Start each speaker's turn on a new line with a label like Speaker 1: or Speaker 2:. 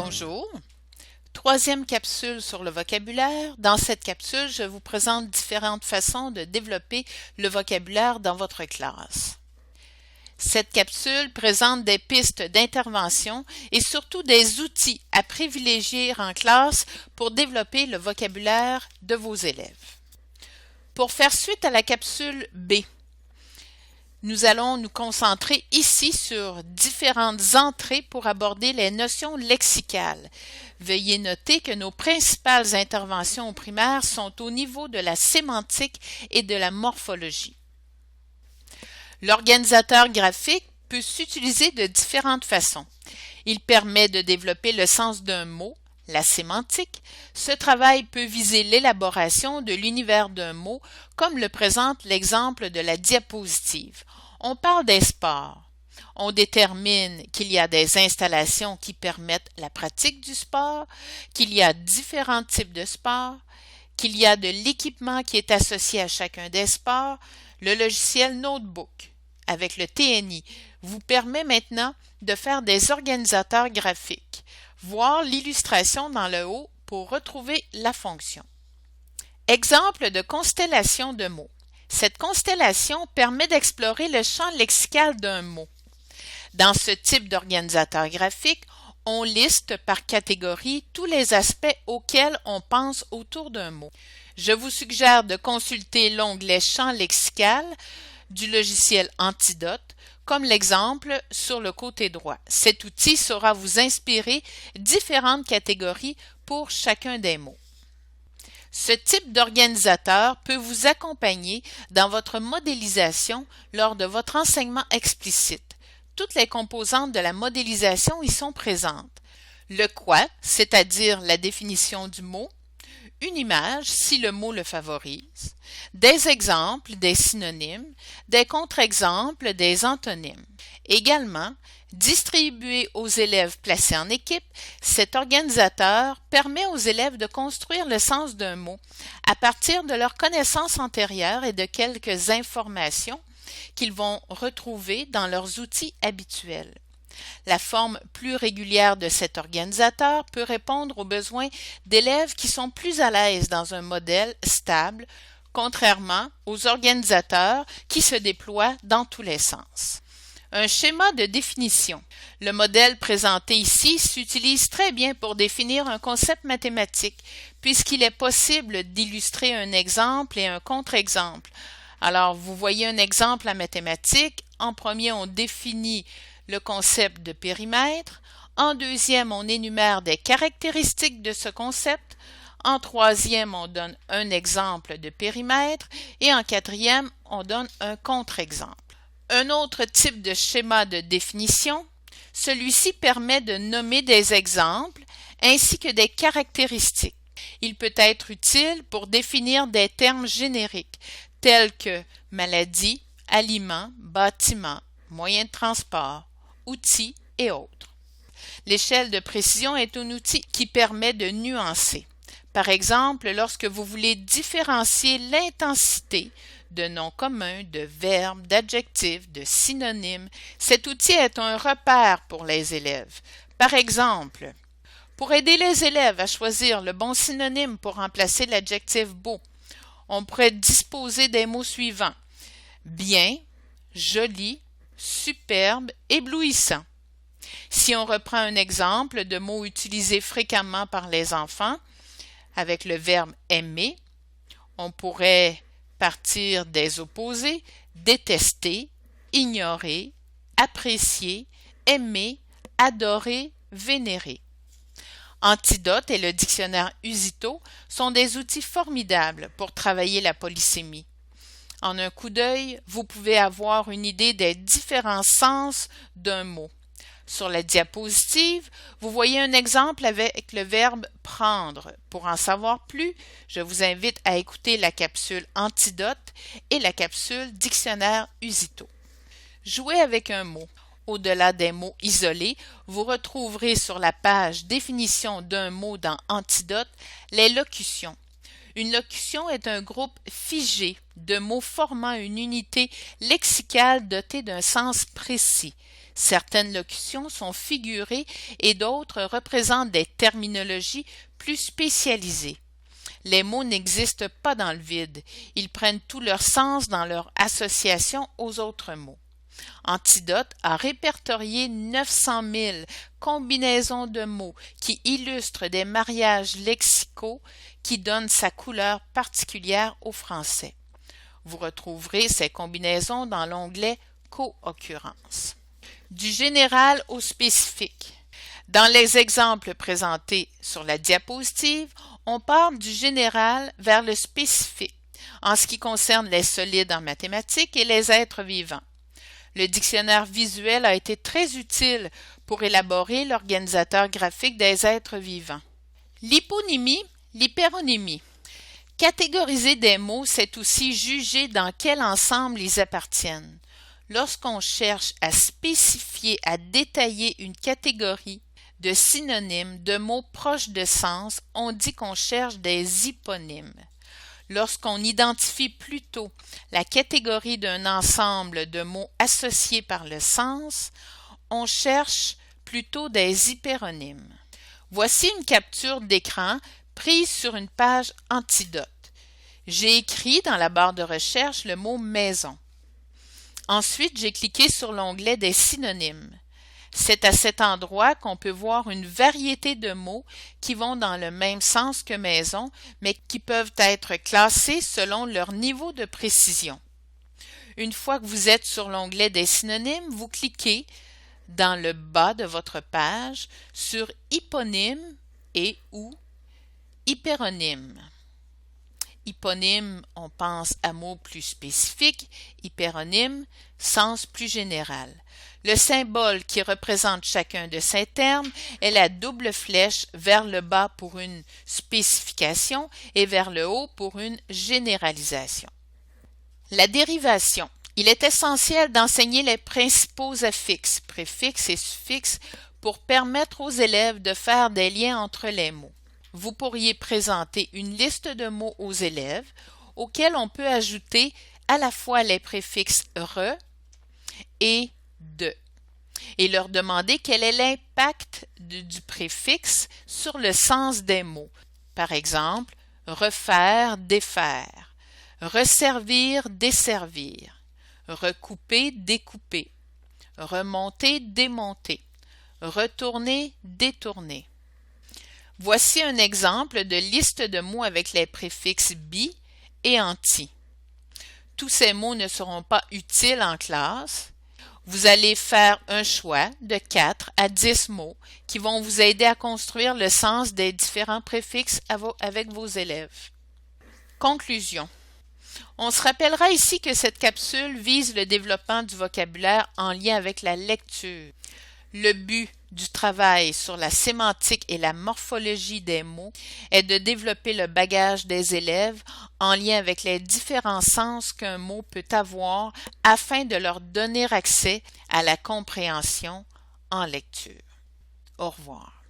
Speaker 1: Bonjour. Troisième capsule sur le vocabulaire. Dans cette capsule, je vous présente différentes façons de développer le vocabulaire dans votre classe. Cette capsule présente des pistes d'intervention et surtout des outils à privilégier en classe pour développer le vocabulaire de vos élèves. Pour faire suite à la capsule B, nous allons nous concentrer ici sur différentes entrées pour aborder les notions lexicales. Veuillez noter que nos principales interventions au primaire sont au niveau de la sémantique et de la morphologie. L'organisateur graphique peut s'utiliser de différentes façons. Il permet de développer le sens d'un mot, la sémantique. Ce travail peut viser l'élaboration de l'univers d'un mot, comme le présente l'exemple de la diapositive. On parle des sports. On détermine qu'il y a des installations qui permettent la pratique du sport, qu'il y a différents types de sports, qu'il y a de l'équipement qui est associé à chacun des sports. Le logiciel Notebook avec le TNI vous permet maintenant de faire des organisateurs graphiques. Voir l'illustration dans le haut pour retrouver la fonction. Exemple de constellation de mots. Cette constellation permet d'explorer le champ lexical d'un mot. Dans ce type d'organisateur graphique, on liste par catégorie tous les aspects auxquels on pense autour d'un mot. Je vous suggère de consulter l'onglet Champ lexical du logiciel Antidote, comme l'exemple sur le côté droit. Cet outil saura vous inspirer différentes catégories pour chacun des mots. Ce type d'organisateur peut vous accompagner dans votre modélisation lors de votre enseignement explicite. Toutes les composantes de la modélisation y sont présentes. Le quoi, c'est-à-dire la définition du mot, une image si le mot le favorise, des exemples, des synonymes, des contre-exemples, des antonymes. Également, distribué aux élèves placés en équipe, cet organisateur permet aux élèves de construire le sens d'un mot à partir de leurs connaissances antérieures et de quelques informations qu'ils vont retrouver dans leurs outils habituels. La forme plus régulière de cet organisateur peut répondre aux besoins d'élèves qui sont plus à l'aise dans un modèle stable, contrairement aux organisateurs qui se déploient dans tous les sens. Un schéma de définition. Le modèle présenté ici s'utilise très bien pour définir un concept mathématique, puisqu'il est possible d'illustrer un exemple et un contre-exemple. Alors, vous voyez un exemple en mathématiques. En premier, on définit le concept de périmètre. En deuxième, on énumère des caractéristiques de ce concept. En troisième, on donne un exemple de périmètre. Et en quatrième, on donne un contre-exemple. Un autre type de schéma de définition, celui-ci permet de nommer des exemples ainsi que des caractéristiques. Il peut être utile pour définir des termes génériques tels que maladie, aliment, bâtiment, moyen de transport, outils et autres. L'échelle de précision est un outil qui permet de nuancer. Par exemple, lorsque vous voulez différencier l'intensité de noms communs, de verbes, d'adjectifs, de synonymes, cet outil est un repère pour les élèves. Par exemple, pour aider les élèves à choisir le bon synonyme pour remplacer l'adjectif beau, on pourrait disposer des mots suivants: bien, joli, superbe, éblouissant. Si on reprend un exemple de mots utilisés fréquemment par les enfants, avec le verbe aimer, on pourrait partir des opposés: détester, ignorer, apprécier, aimer, adorer, vénérer. Antidote et le dictionnaire Usito sont des outils formidables pour travailler la polysémie. En un coup d'œil, vous pouvez avoir une idée des différents sens d'un mot. Sur la diapositive, vous voyez un exemple avec le verbe prendre. Pour en savoir plus, je vous invite à écouter la capsule Antidote et la capsule Dictionnaire Usito. Jouez avec un mot. Au-delà des mots isolés, vous retrouverez sur la page Définition d'un mot dans Antidote les locutions. Une locution est un groupe figé de mots formant une unité lexicale dotée d'un sens précis. Certaines locutions sont figurées et d'autres représentent des terminologies plus spécialisées. Les mots n'existent pas dans le vide, ils prennent tout leur sens dans leur association aux autres mots. Antidote a répertorié 900 000 combinaisons de mots qui illustrent des mariages lexicaux qui donnent sa couleur particulière au français. Vous retrouverez ces combinaisons dans l'onglet Co-occurrence. Du général au spécifique. Dans les exemples présentés sur la diapositive, on part du général vers le spécifique en ce qui concerne les solides en mathématiques et les êtres vivants. Le dictionnaire visuel a été très utile pour élaborer l'organisateur graphique des êtres vivants. L'hyponymie, l'hyperonymie. Catégoriser des mots, c'est aussi juger dans quel ensemble ils appartiennent. Lorsqu'on cherche à spécifier, à détailler une catégorie de synonymes, de mots proches de sens, on dit qu'on cherche des hyponymes. Lorsqu'on identifie plutôt la catégorie d'un ensemble de mots associés par le sens, on cherche plutôt des hyperonymes. Voici une capture d'écran prise sur une page Antidote. J'ai écrit dans la barre de recherche le mot maison. Ensuite, j'ai cliqué sur l'onglet des synonymes. C'est à cet endroit qu'on peut voir une variété de mots qui vont dans le même sens que maison, mais qui peuvent être classés selon leur niveau de précision. Une fois que vous êtes sur l'onglet des synonymes, vous cliquez dans le bas de votre page sur hyponyme et ou hyperonyme. Hyponyme, on pense à mots plus spécifiques, hyperonyme, sens plus général. Le symbole qui représente chacun de ces termes est la double flèche vers le bas pour une spécification et vers le haut pour une généralisation. La dérivation. Il est essentiel d'enseigner les principaux affixes, préfixes et suffixes pour permettre aux élèves de faire des liens entre les mots. Vous pourriez présenter une liste de mots aux élèves auxquels on peut ajouter à la fois les préfixes « re » et « de » et leur demander quel est l'impact du préfixe sur le sens des mots. Par exemple, refaire, défaire, resservir, desservir, recouper, découper, remonter, démonter, retourner, détourner. Voici un exemple de liste de mots avec les préfixes bi et anti. Tous ces mots ne seront pas utiles en classe. Vous allez faire un choix de 4 à 10 mots qui vont vous aider à construire le sens des différents préfixes avec vos élèves. Conclusion. On se rappellera ici que cette capsule vise le développement du vocabulaire en lien avec la lecture. Le but du travail sur la sémantique et la morphologie des mots est de développer le bagage des élèves en lien avec les différents sens qu'un mot peut avoir afin de leur donner accès à la compréhension en lecture. Au revoir.